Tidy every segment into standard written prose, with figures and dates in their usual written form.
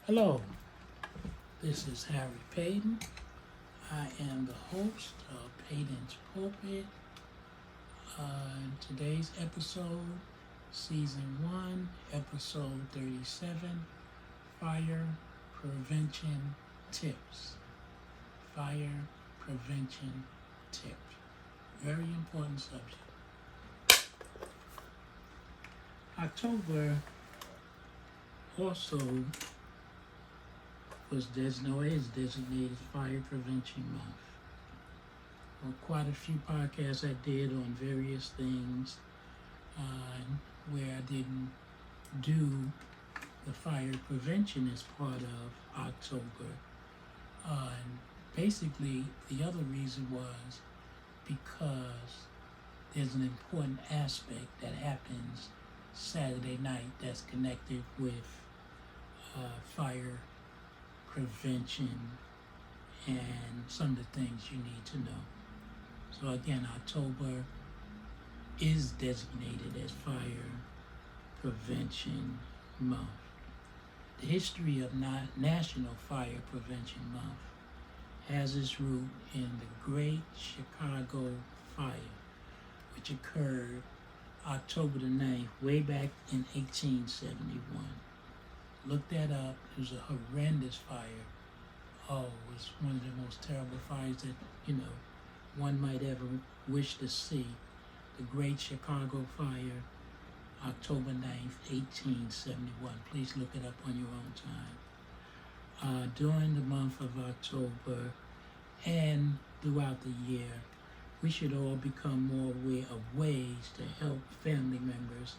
Hello, this is Harry Paden. I am the host of Paden's Pulpit. In today's episode, Season 1, Episode 37, Fire Prevention Tips. Fire Prevention Tips. Very important subject. October also is designated Fire Prevention Month. Well, quite a few podcasts I did on various things where I didn't do the fire prevention as part of October. And basically, the other reason was because there's an important aspect that happens Saturday night that's connected with fire prevention and some of the things you need to know. So again, October is designated as Fire Prevention Month. The history of National Fire Prevention Month has its root in the Great Chicago Fire, which occurred October the 9th, way back in 1871. Look that up. It was a horrendous fire. Oh, it was one of the most terrible fires that, one might ever wish to see. The Great Chicago Fire, October 9th, 1871. Please look it up on your own time. During the month of October and throughout the year, we should all become more aware of ways to help family members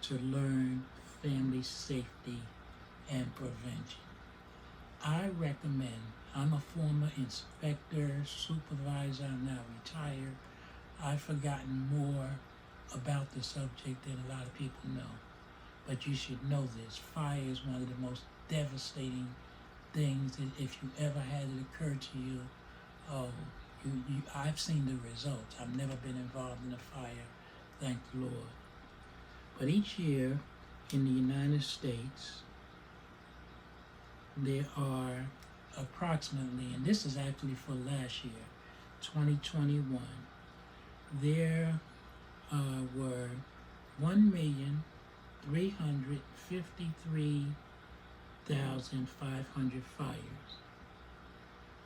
to learn family safety and prevention. I recommend, I'm a former inspector, supervisor, I'm now retired. I've forgotten more about the subject than a lot of people know. But you should know this. Fire is one of the most devastating things that if you ever had it occur to you, I've seen the results. I've never been involved in a fire, thank the Lord. But each year in the United States, there are approximately, and this is actually for last year, 2021, there were 1,353,500 fires.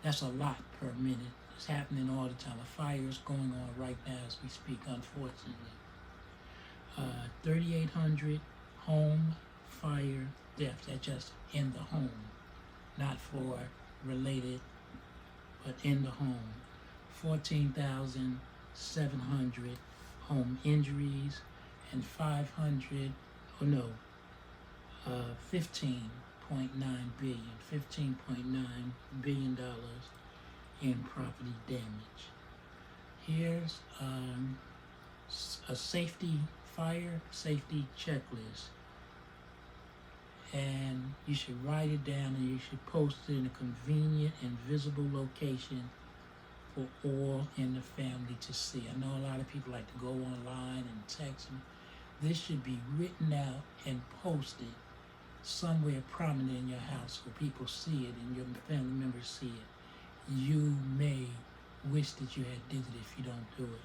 That's a lot per minute. It's happening all the time. A fire is going on right now as we speak, unfortunately. 3,800 home fire deaths. That's just in the home, not for related, but in the home. 14,700 home injuries and 15.9 billion in property damage. Here's a fire safety checklist, and you should write it down and you should post it in a convenient and visible location for all in the family to see. I know a lot of people like to go online and text me. This should be written out and posted somewhere prominent in your house so people see it and your family members see it. You may wish that you had did it if you don't do it.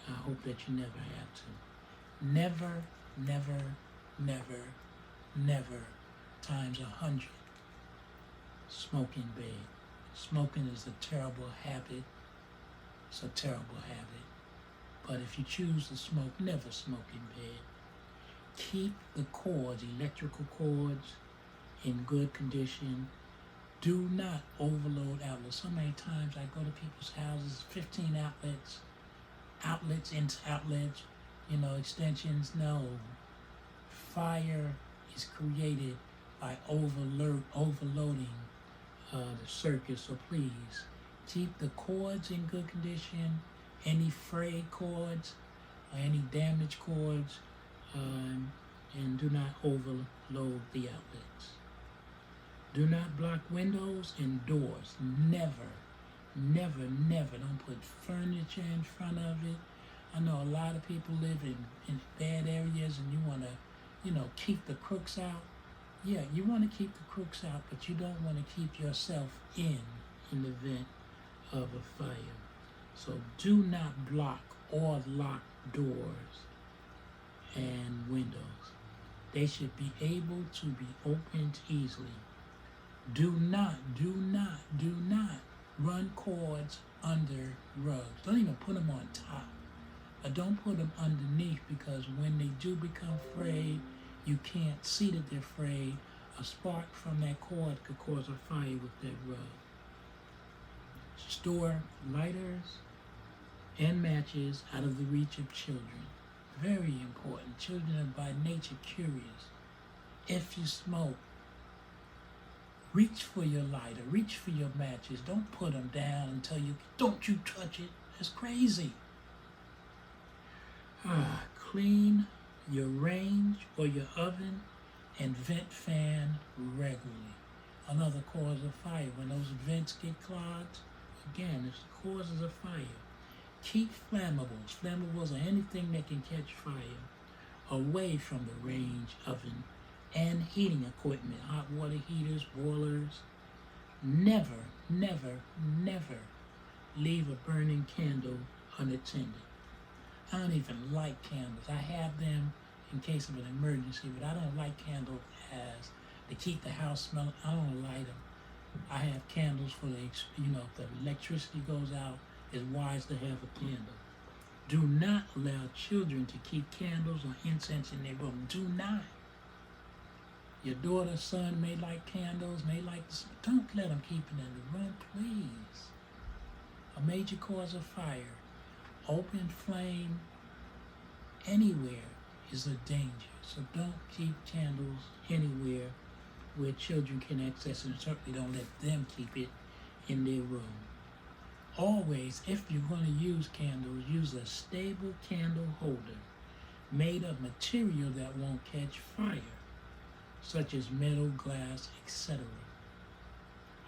I hope that you never have to. Never, never, never, never times 100 smoke in bed. Smoking is a terrible habit. It's a terrible habit. But if you choose to smoke, never smoke in bed. Keep the cords, electrical cords, in good condition. Do not overload outlets. So many times I go to people's houses, 15 outlets into outlets, extensions. No. Fire is created by overloading the circuit. So please keep the cords in good condition. Any frayed cords or any damaged cords, and do not overload the outlets. Do not block windows and doors. Never, never, never. Don't put furniture in front of it. I know a lot of people live in bad areas and you want to, keep the crooks out. Yeah, you want to keep the crooks out, but you don't want to keep yourself in the event of a fire. So do not block or lock doors and windows. They should be able to be opened easily. Do not run cords under rugs. Don't even put them on top. Or don't put them underneath, because when they do become frayed, you can't see that they're frayed. A spark from that cord could cause a fire with that rug. Store lighters and matches out of the reach of children. Very important. Children are by nature curious. If you smoke, reach for your lighter, reach for your matches. Don't put them down until don't you touch it. That's crazy. Clean your range or your oven and vent fan regularly. Another cause of fire. When those vents get clogged, again, it's the causes of fire. Keep flammables. Flammables are anything that can catch fire away from the range, oven, and heating equipment. Hot water heaters, boilers. Never leave a burning candle unattended. I don't even light candles. I have them in case of an emergency, but I don't light candles as to keep the house smelling. I don't light them. I have candles for if the electricity goes out, it's wise to have a candle. Do not allow children to keep candles or incense in their room. Do not. Your daughter, son may like candles, don't let them keep it in the room, please. A major cause of fire. Open flame anywhere is a danger. So don't keep candles anywhere where children can access it, and certainly don't let them keep it in their room. Always, if you're going to use candles, use a stable candle holder made of material that won't catch fire, such as metal, glass, etc.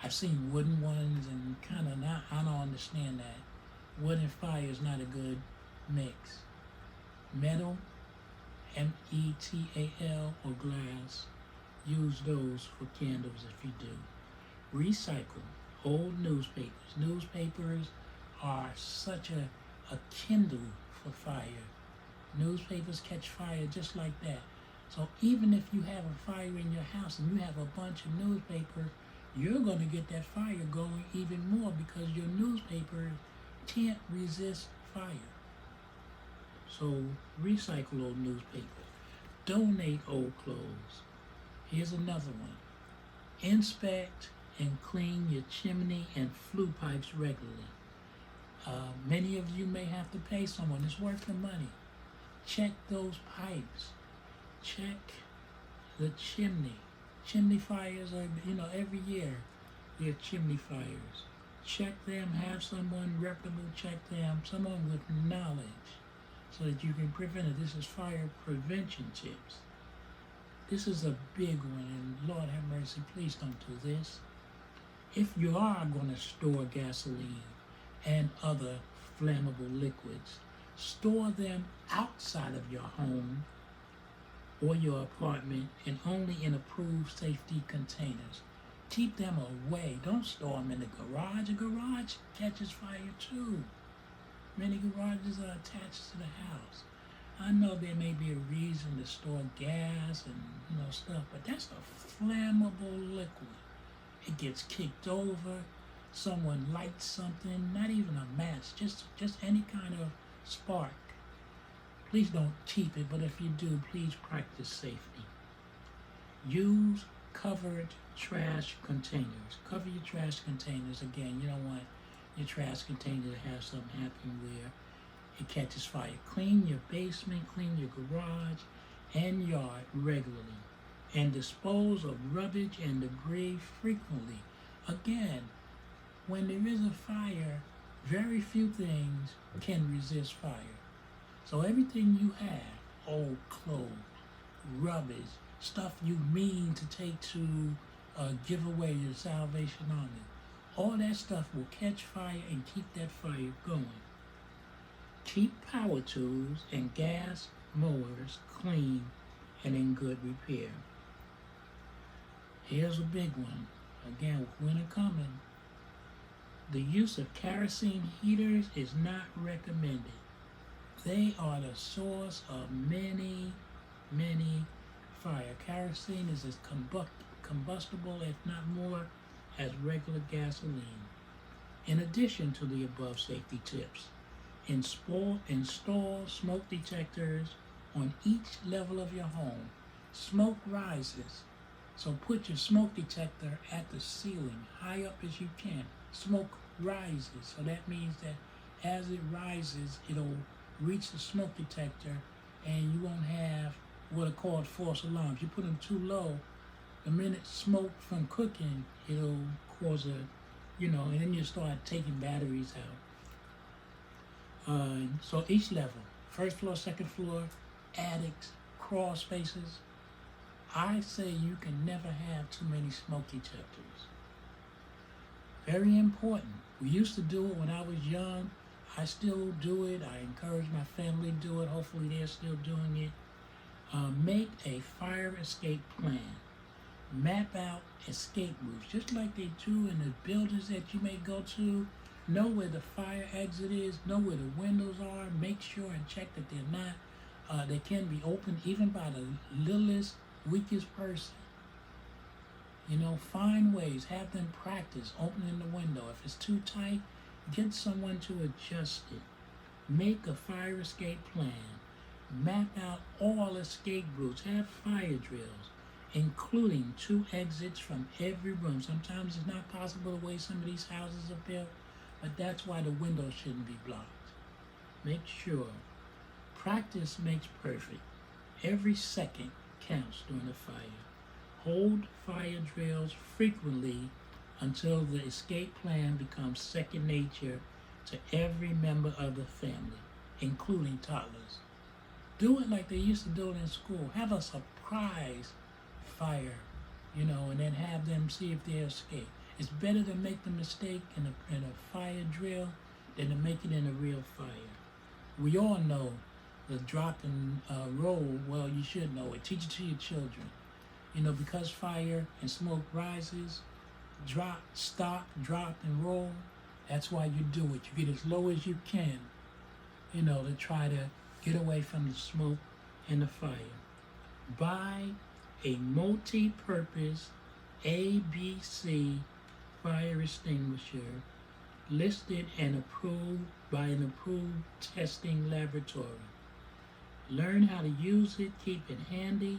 I've seen wooden ones and I don't understand that. Wood and fire is not a good mix. Metal, metal, or glass, use those for candles if you do. Recycle old newspapers. Newspapers are such a kindle for fire. Newspapers catch fire just like that. So even if you have a fire in your house and you have a bunch of newspapers, you're going to get that fire going even more, because your newspaper can't resist fire. So recycle old newspapers. Donate old clothes. Here's another one. Inspect and clean your chimney and flue pipes regularly. Many of you may have to pay someone. It's worth the money. Check those pipes. Check the chimney. Chimney fires are, every year there are chimney fires. Check them, have someone reputable check them, someone with knowledge, so that you can prevent it. This is fire prevention tips. This is a big one, and Lord have mercy, please don't do this. If you are going to store gasoline and other flammable liquids, store them outside of your home or your apartment and only in approved safety containers. Keep them away. Don't store them in the garage. A garage catches fire too. Many garages are attached to the house. I know there may be a reason to store gas and stuff, but that's a flammable liquid. It gets kicked over. Someone lights something, not even a match, just any kind of spark. Please don't keep it, but if you do, please practice safety. Use covered trash containers. Cover your trash containers. Again, you don't want your trash container to have something happen where it catches fire. Clean your basement, clean your garage and yard regularly, and dispose of rubbish and debris frequently. Again, when there is a fire, very few things can resist fire. So everything you have, old clothes, rubbish, stuff you mean to take to give away your Salvation Army, all that stuff will catch fire and keep that fire going. Keep power tools and gas mowers clean and in good repair. Here's a big one. Again, with winter coming, the use of kerosene heaters is not recommended. They are the source of many fire. Kerosene is as combustible, if not more, as regular gasoline. In addition to the above safety tips, install smoke detectors on each level of your home. Smoke rises, so put your smoke detector at the ceiling, high up as you can. Smoke rises, so that means that as it rises, it'll reach the smoke detector and you won't have what are called false alarms. You put them too low, the minute smoke from cooking, it'll cause and then you start taking batteries out. So each level, first floor, second floor, attics, crawl spaces, I say you can never have too many smoke detectors. Very important. We used to do it when I was young. I still do it. I encourage my family to do it. Hopefully they're still doing it. Make a fire escape plan. Map out escape routes, just like they do in the buildings that you may go to. Know where the fire exit is, know where the windows are, make sure and check that they're not, they can be opened even by the littlest, weakest person. Find ways, have them practice opening the window. If it's too tight, get someone to adjust it. Make a fire escape plan. Map out all escape routes, have fire drills, including 2 exits from every room. Sometimes it's not possible the way some of these houses are built, but that's why the windows shouldn't be blocked. Make sure. Practice makes perfect. Every second counts during a fire. Hold fire drills frequently until the escape plan becomes second nature to every member of the family, including toddlers. Do it like they used to do it in school. Have a surprise fire, and then have them see if they escape. It's better to make the mistake in a fire drill than to make it in a real fire. We all know the drop and roll. Well, you should know it. Teach it to your children. Because fire and smoke rises, drop, stop, drop, and roll. That's why you do it. You get as low as you can, to try to get away from the smoke and the fire. Buy a multi-purpose ABC fire extinguisher listed and approved by an approved testing laboratory. Learn how to use it, keep it handy,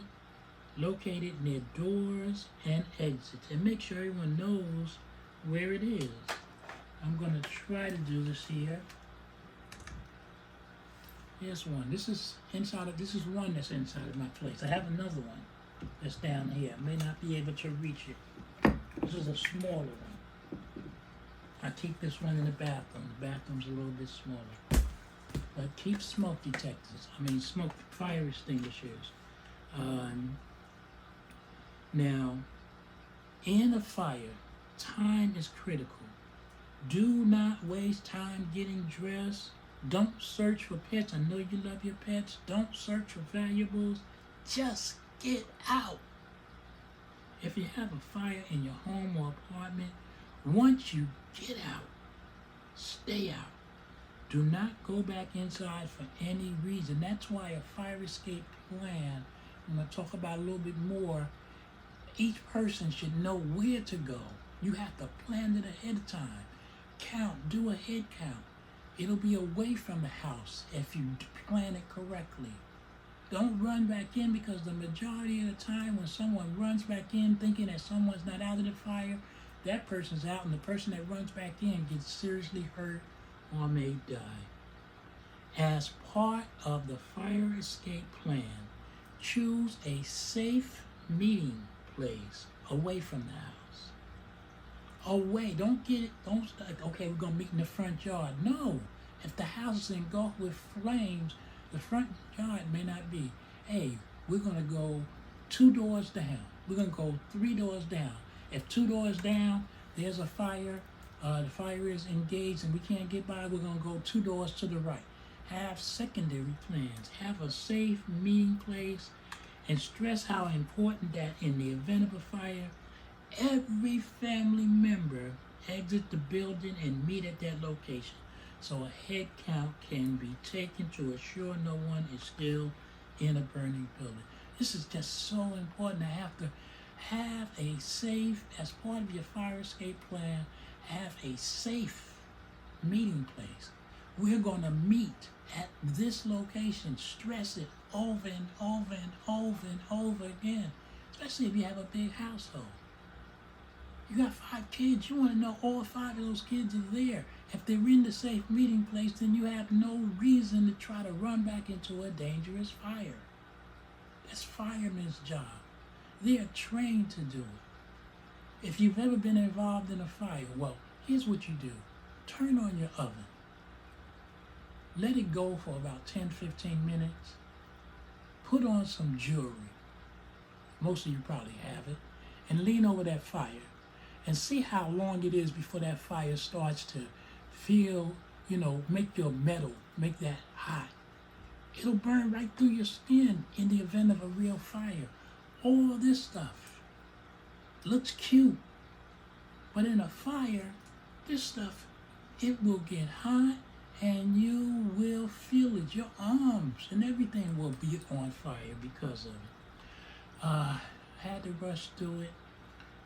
locate it near doors and exits, and make sure everyone knows where it is. I'm going to try to do this here. Here's one. This is one that's inside of my place. I have another one that's down here. I may not be able to reach it. This is a smaller one. I keep this one in the bathroom. The bathroom's a little bit smaller. But keep smoke fire extinguishers. Now, in a fire, time is critical. Do not waste time getting dressed. Don't search for pets. I know you love your pets. Don't search for valuables. Just get out. If you have a fire in your home or apartment, once you get out, stay out. Do not go back inside for any reason. That's why a fire escape plan, I'm going to talk about a little bit more. Each person should know where to go. You have to plan it ahead of time. Count, do a head count. It'll be away from the house if you plan it correctly. Don't run back in, because the majority of the time when someone runs back in thinking that someone's not out of the fire, that person's out, and the person that runs back in gets seriously hurt or may die. As part of the fire escape plan, choose a safe meeting place away from the house. Away, okay, we're gonna meet in the front yard. No, if the house is engulfed with flames, the front yard may not be. Hey, we're gonna go 2 doors down. We're gonna go 3 doors down. If 2 doors down, there's a fire, the fire is engaged and we can't get by, we're gonna go 2 doors to the right. Have secondary plans. Have a safe meeting place, and stress how important that in the event of a fire, every family member exit the building and meet at that location so a head count can be taken to assure no one is still in a burning building. This is just so important to have a safe, as part of your fire escape plan, have a safe meeting place. We're going to meet at this location. Stress it over and over and over and over again, especially if you have a big household. You got 5 kids, you want to know all 5 of those kids are there. If they're in the safe meeting place, then you have no reason to try to run back into a dangerous fire. That's firemen's job. They are trained to do it. If you've ever been involved in a fire, well, here's what you do. Turn on your oven. Let it go for about 10-15 minutes. Put on some jewelry. Most of you probably have it. And lean over that fire and see how long it is before that fire starts to feel, make your metal, make that hot. It'll burn right through your skin in the event of a real fire. All this stuff looks cute, but in a fire, this stuff, it will get hot and you will feel it. Your arms and everything will be on fire because of it. Had to rush through it.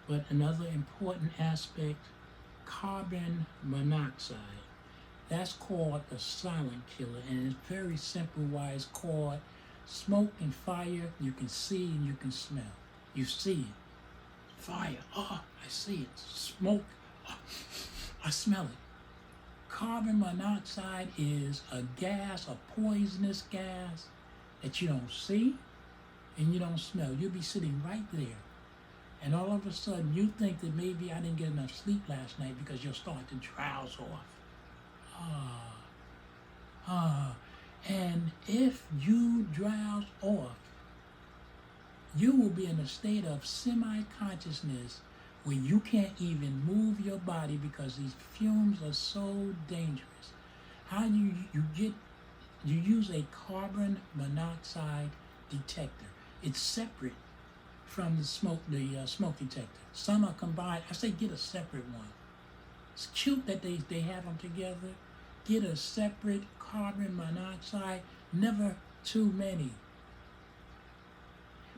But another important aspect, carbon monoxide. That's called a silent killer, and it's very simple why it's called. Smoke and fire, you can see and you can smell. You see it. Fire, I see it. Smoke, I smell it. Carbon monoxide is a gas, a poisonous gas that you don't see and you don't smell. You'll be sitting right there. And all of a sudden, you think that maybe I didn't get enough sleep last night because you'll start to drowse off. And if you drowse off, you will be in a state of semi-consciousness where you can't even move your body because these fumes are so dangerous. How you use a carbon monoxide detector. It's separate from the smoke detector. Some are combined. I say get a separate one. It's cute that they have them together. Get a separate carbon monoxide, never too many.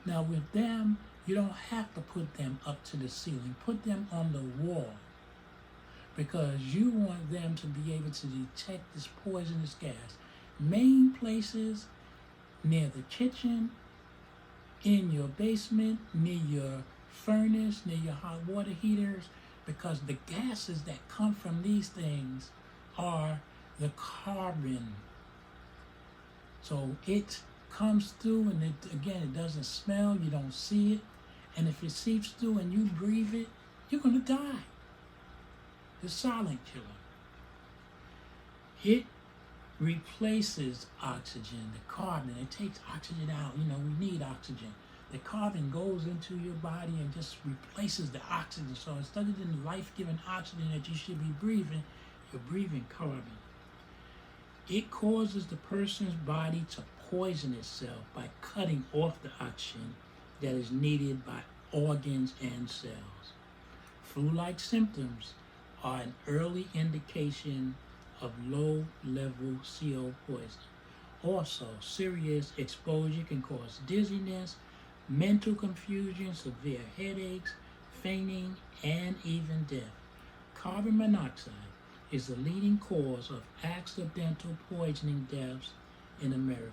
Now with them, you don't have to put them up to the ceiling. Put them on the wall because you want them to be able to detect this poisonous gas. Main places near the kitchen, in your basement, near your furnace, near your hot water heaters, because the gases that come from these things are the carbon. So it comes through and it doesn't smell, you don't see it, and if it seeps through and you breathe it, you're going to die. The silent killer. It replaces oxygen, the carbon. It takes oxygen out. We need oxygen. The carbon goes into your body and just replaces the oxygen. So instead of the life-giving oxygen that you should be breathing, you're breathing carbon. It causes the person's body to poison itself by cutting off the oxygen that is needed by organs and cells. Flu-like symptoms are an early indication of low-level CO poison. Also, serious exposure can cause dizziness, mental confusion, severe headaches, fainting, and even death. Carbon monoxide is the leading cause of accidental poisoning deaths in America.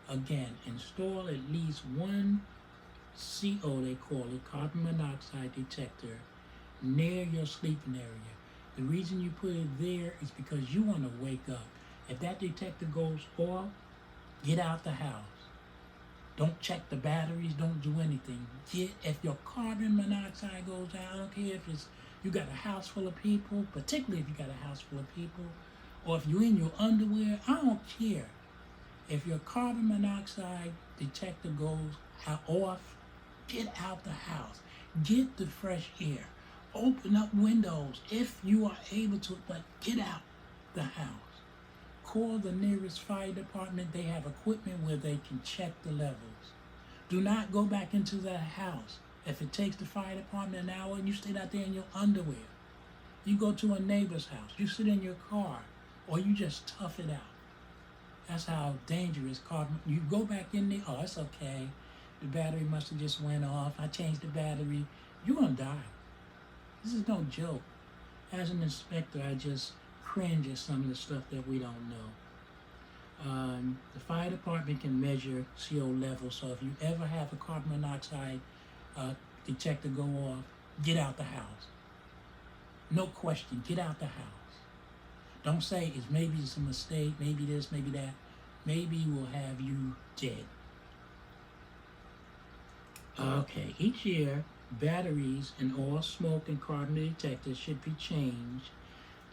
Again, install at least one CO, they call it, carbon monoxide detector, near your sleeping area. The reason you put it there is because you want to wake up. If that detector goes off, get out the house. Don't check the batteries, don't do anything. If your carbon monoxide goes out, I don't care if you got a house full of people, particularly if you got a house full of people, or if you're in your underwear, I don't care. If your carbon monoxide detector goes off, get out the house. Get the fresh air. Open up windows if you are able to, but get out the house. Call the nearest fire department. They have equipment where they can check the levels. Do not go back into that house If it takes the fire department an hour and you stay out there in your underwear, you go to a neighbor's house, you sit in your car, or you just tough it out. That's how dangerous carbon. You go back in there, oh, it's okay. The battery must have just went off. I changed the battery. You're going to die. This is no joke. As an inspector, I just cringe at some of the stuff that we don't know. The fire department can measure CO levels, so if you ever have a carbon monoxide detector go off, get out the house. No question, get out the house. Don't say maybe it's a mistake, maybe this, maybe that. Maybe we'll have you dead. Okay, each year, batteries in all smoke and carbon detectors should be changed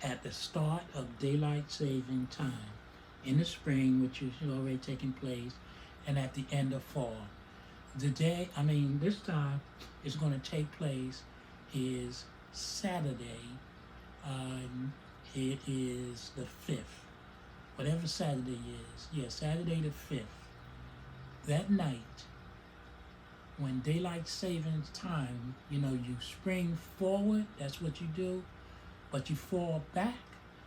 at the start of daylight saving time in the spring, which is already taking place, and at the end of fall. This time it's going to take place is Saturday. It is the 5th. Whatever Saturday is. Yeah, Saturday the 5th. That night, when daylight savings time, you spring forward, that's what you do, but you fall back.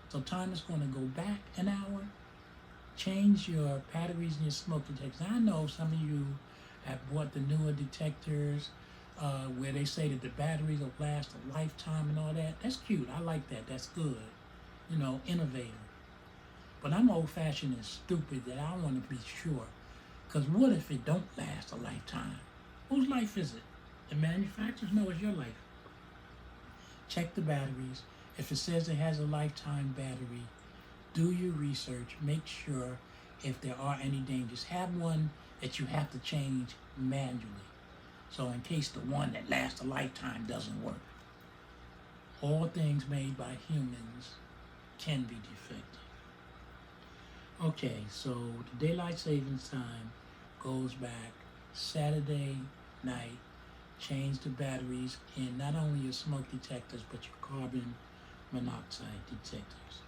So time is going to go back an hour. Change your batteries and your smoke detectors. I know some of you have bought the newer detectors where they say that the batteries will last a lifetime and all that. That's cute. I like that. That's good. Innovative. But I'm old-fashioned and stupid that I want to be sure. Because what if it don't last a lifetime? Whose life is it? The manufacturers? No, it's your life. Check the batteries. If it says it has a lifetime battery, do your research. Make sure if there are any dangers. Have one that you have to change manually. So in case the one that lasts a lifetime doesn't work. All things made by humans can be defective. Okay, so the daylight savings time goes back Saturday night. Change the batteries in not only your smoke detectors, but your carbon monoxide detectors.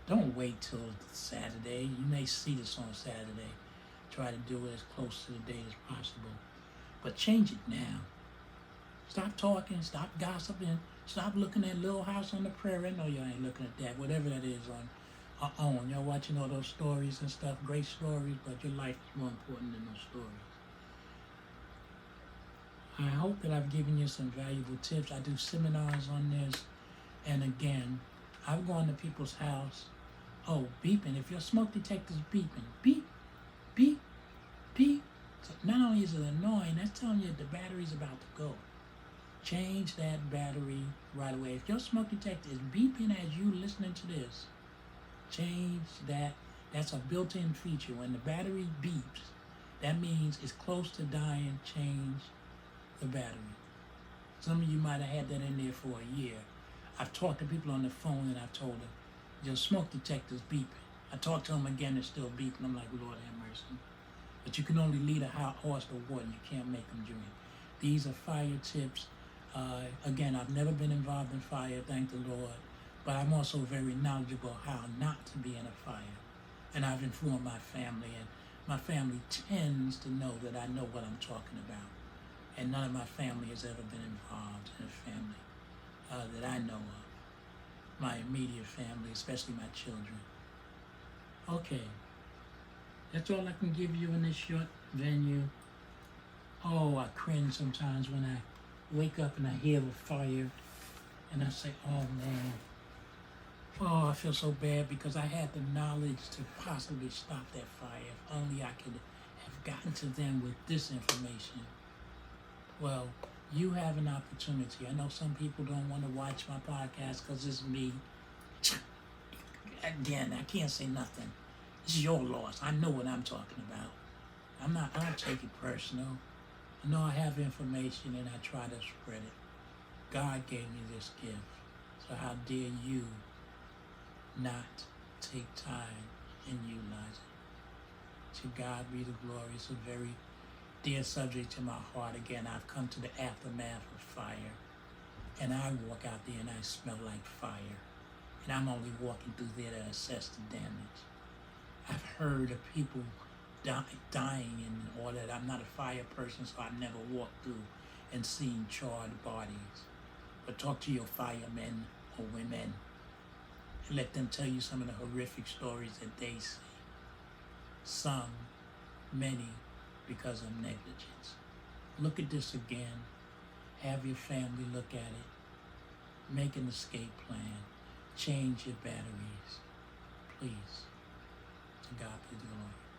Don't wait till Saturday. You may see this on Saturday. Try to do it as close to the date as possible. But change it now. Stop talking, stop gossiping, stop looking at Little House on the Prairie. I know y'all ain't looking at that, whatever that is on. Y'all watching all those stories and stuff, great stories, but your life is more important than those stories. I hope that I've given you some valuable tips. I do seminars on this. And again, I've gone to people's house. Oh, beeping. If your smoke detector's beeping, beep, beep, beep. So not only is it annoying, that's telling you the battery's about to go. Change that battery right away. If your smoke detector is beeping as you listening to this, change that. That's a built-in feature. When the battery beeps, that means it's close to dying. Change the battery. Some of you might have had that in there for a year. I've talked to people on the phone and I've told them, your smoke detector's beeping. I talked to them again, it's still beeping. I'm like, Lord have mercy. But you can only lead a horse to water. You can't make them drink. These are fire tips. Again, I've never been involved in fire, thank the Lord. But I'm also very knowledgeable how not to be in a fire. And I've informed my family, and my family tends to know that I know what I'm talking about. And none of my family has ever been involved in a family that I know of. My immediate family, especially my children. Okay. That's all I can give you in this short venue. Oh, I cringe sometimes when I wake up and I hear the fire and I say, oh man. Oh, I feel so bad because I had the knowledge to possibly stop that fire. If only I could have gotten to them with this information. Well, you have an opportunity. I know some people don't want to watch my podcast because it's me. Again, I can't say nothing. It's your loss. I know what I'm talking about. I don't take it personal. I know I have information and I try to spread it. God gave me this gift. So how dare you not take time and utilize it? To God be the glory. It's a very dear subject to my heart. Again, I've come to the aftermath of fire. And I walk out there and I smell like fire. And I'm only walking through there to assess the damage. I've heard of people dying and all that. I'm not a fire person, so I never walked through and seeing charred bodies. But talk to your firemen or women and let them tell you some of the horrific stories that they see. Some, many, because of negligence. Look at this again. Have your family look at it. Make an escape plan. Change your batteries. Please. To God be the glory.